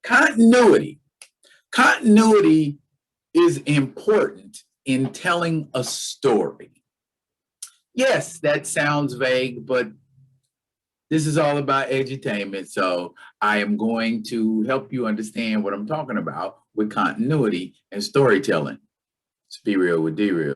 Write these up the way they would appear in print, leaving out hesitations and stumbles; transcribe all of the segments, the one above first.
Continuity. Continuity is important in telling a story. Yes, that sounds vague, but this is all about edutainment, so I am going to help you understand what I'm talking about with continuity and storytelling. Let's be real with D-Real.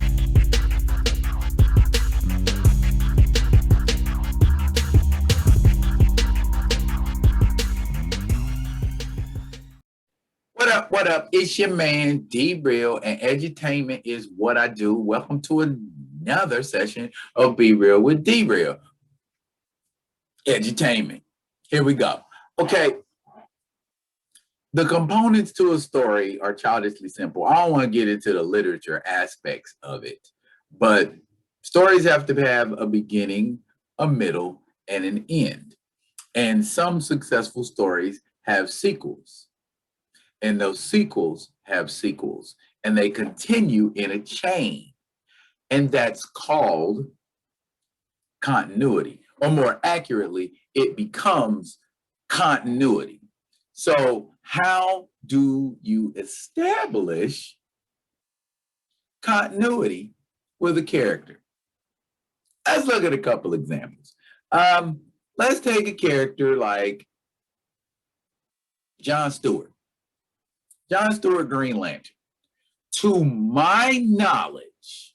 What up, what up? It's your man, D-Real, and edutainment is what I do. Welcome to another session of Be Real with D-Real. Edutainment. Here we go. Okay. The components to a story are childishly simple. I don't want to get into the literature aspects of it, but stories have to have a beginning, a middle, and an end. And some successful stories have sequels. And those sequels have sequels. And they continue in a chain. And that's called continuity. Or more accurately, it becomes continuity. So how do you establish continuity with a character? Let's look at a couple examples. Let's take a character like John Stewart. John Stewart, Green Lantern. To my knowledge,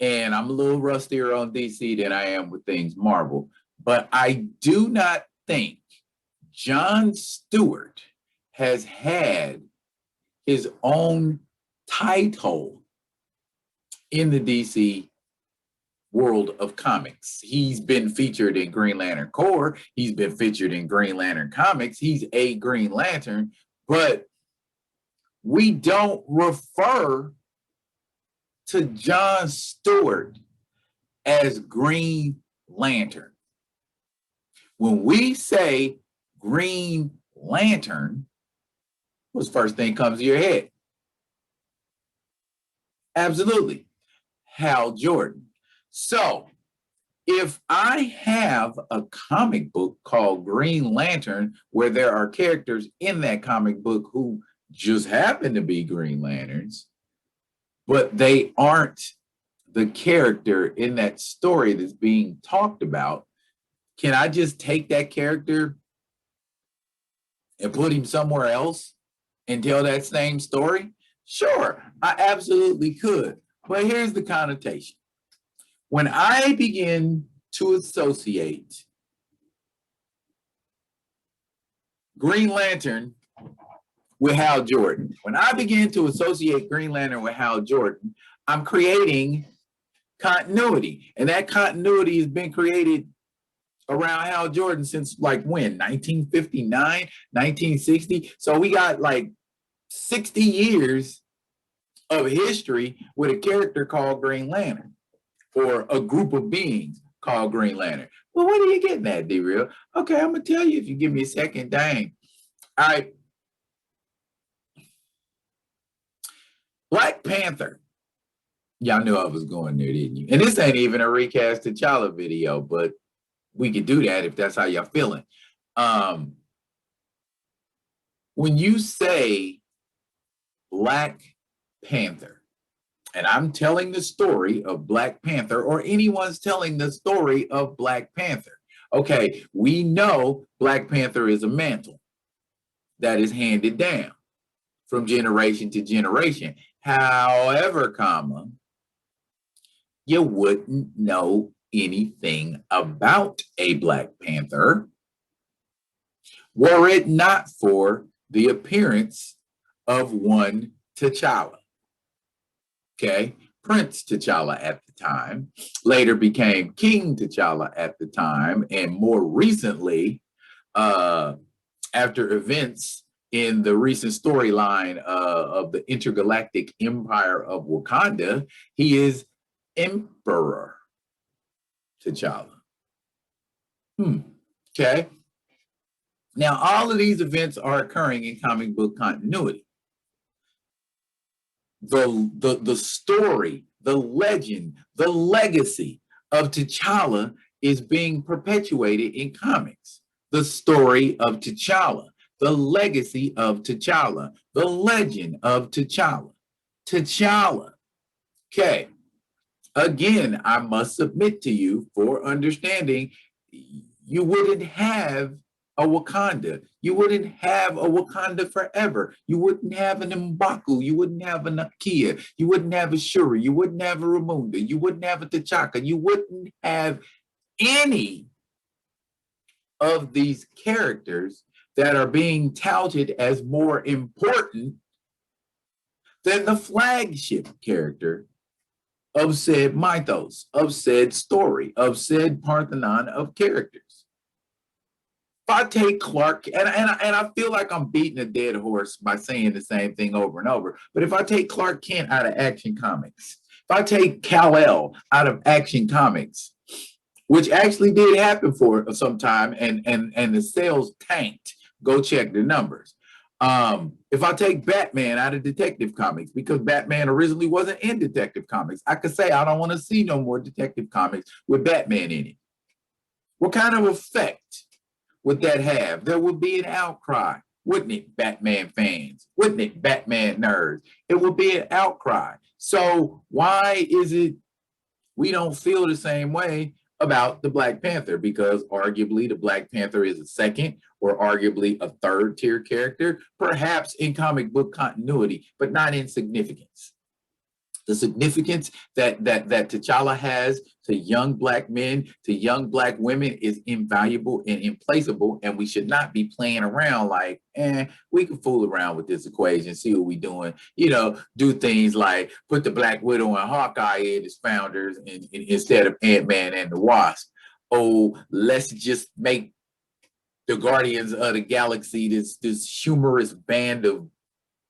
and I'm a little rustier on DC than I am with things Marvel, but I do not think John Stewart has had his own title in the DC world of comics. He's been featured in Green Lantern Corps. He's been featured in Green Lantern comics. He's a Green Lantern, but we don't refer to John Stewart as Green Lantern. When we say Green Lantern, what's the first thing comes to your head? Absolutely, Hal Jordan. So if I have a comic book called Green Lantern, where there are characters in that comic book who just happen to be Green Lanterns, but they aren't the character in that story that's being talked about, can I just take that character and put him somewhere else and tell that same story? Sure, I absolutely could. But here's the connotation. When I begin to associate Green Lantern with Hal Jordan, when I begin to associate Green Lantern with Hal Jordan, I'm creating continuity. And that continuity has been created around Hal Jordan since like when? 1959, 1960. So we got like 60 years of history with a character called Green Lantern, or a group of beings called Green Lantern. Well, what are you getting at, D-Real? Okay, I'm gonna tell you if you give me a second. Dang. All right. Black Panther. Y'all knew I was going there, didn't you? And this ain't even a RecastTchalla video, but we could do that if that's how y'all feeling. When you say Black Panther, and I'm telling the story of Black Panther, or anyone's telling the story of Black Panther, okay, we know Black Panther is a mantle that is handed down from generation to generation. However, comma, you wouldn't know anything about a Black Panther were it not for the appearance of one T'Challa. Okay, Prince T'Challa at the time, later became King T'Challa at the time, and more recently, after events in the recent storyline of the intergalactic empire of Wakanda, he is Emperor T'Challa. Okay. Now, all of these events are occurring in comic book continuity. The story, the legend, the legacy of T'Challa is being perpetuated in comics. the story of T'Challa, the legacy of T'Challa, the legend of T'Challa. T'Challa. Okay. Again, I must submit to you for understanding, you wouldn't have a Wakanda. You wouldn't have a Wakanda forever. You wouldn't have an M'Baku. You wouldn't have a Nakia. You wouldn't have a Shuri. You wouldn't have a Ramunda. You wouldn't have a T'Chaka. You wouldn't have any of these characters that are being touted as more important than the flagship character of said mythos, of said story, of said Parthenon of characters. If I take Clark, and I feel like I'm beating a dead horse by saying the same thing over and over, but if I take Clark Kent out of Action Comics, if I take Kal-El out of Action Comics, which actually did happen for some time, and the sales tanked. Go check the numbers. If I take Batman out of Detective Comics, because Batman originally wasn't in Detective Comics, I could say I don't want to see no more Detective Comics with Batman in it. What kind of effect would that have? There would be an outcry, wouldn't it, Batman fans? Wouldn't it, Batman nerds? It would be an outcry. So why is it we don't feel the same way about the Black Panther? Because arguably the Black Panther is a second or arguably a third tier character, perhaps in comic book continuity, but not in significance. The significance that T'Challa has to young Black men, to young Black women is invaluable and implaceable, and we should not be playing around like, we can fool around with this equation, see what we're doing, do things like put the Black Widow and Hawkeye in as founders instead of Ant-Man and the Wasp. Oh, let's just make the Guardians of the Galaxy this humorous band of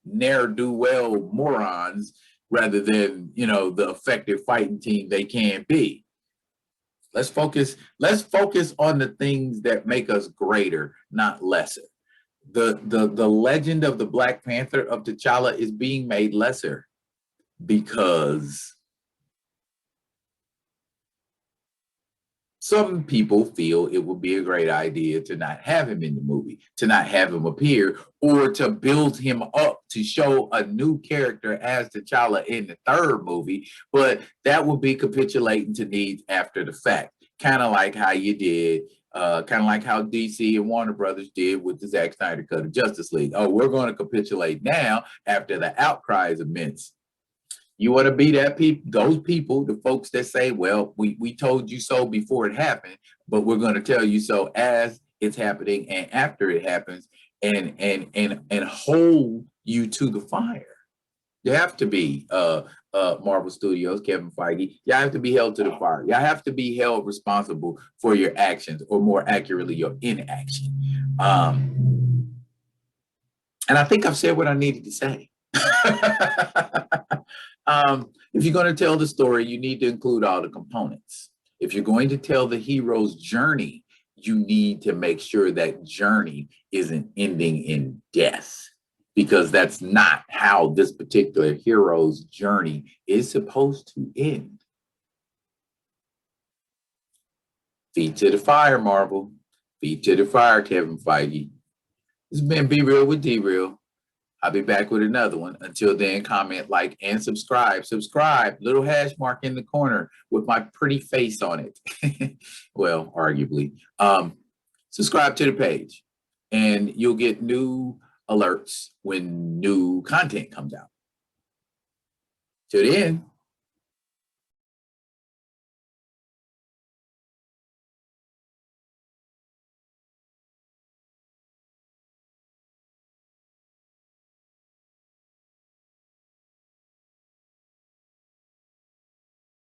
ne'er-do-well morons, rather than, the effective fighting team they can be. Let's focus on the things that make us greater, not lesser. The legend of the Black Panther of T'Challa is being made lesser because some people feel it would be a great idea to not have him in the movie, to not have him appear, or to build him up to show a new character as T'Challa in the third movie, but that would be capitulating to needs after the fact. Kind of like how you did, kind of like how DC and Warner Brothers did with the Zack Snyder cut of Justice League. Oh, we're going to capitulate now after the outcry is immense. You want to be those people, the folks that say, well, we told you so before it happened, but we're going to tell you so as it's happening and after it happens, and hold you to the fire. You have to be Marvel Studios, Kevin Feige. You have to be held to the fire. You have to be held responsible for your actions, or more accurately, your inaction. And I think I've said what I needed to say. If you're going to tell the story, you need to include all the components. If you're going to tell the hero's journey, you need to make sure that journey isn't ending in death, because that's not how this particular hero's journey is supposed to end. Feet to the fire, Marvel. Feet to the fire, Kevin Feige. This has been Be Real with D-Real. I'll be back with another one. Until then, comment, like, and subscribe. Subscribe, little hash mark in the corner with my pretty face on it. Well, arguably. Subscribe to the page, and you'll get new alerts when new content comes out. Till then.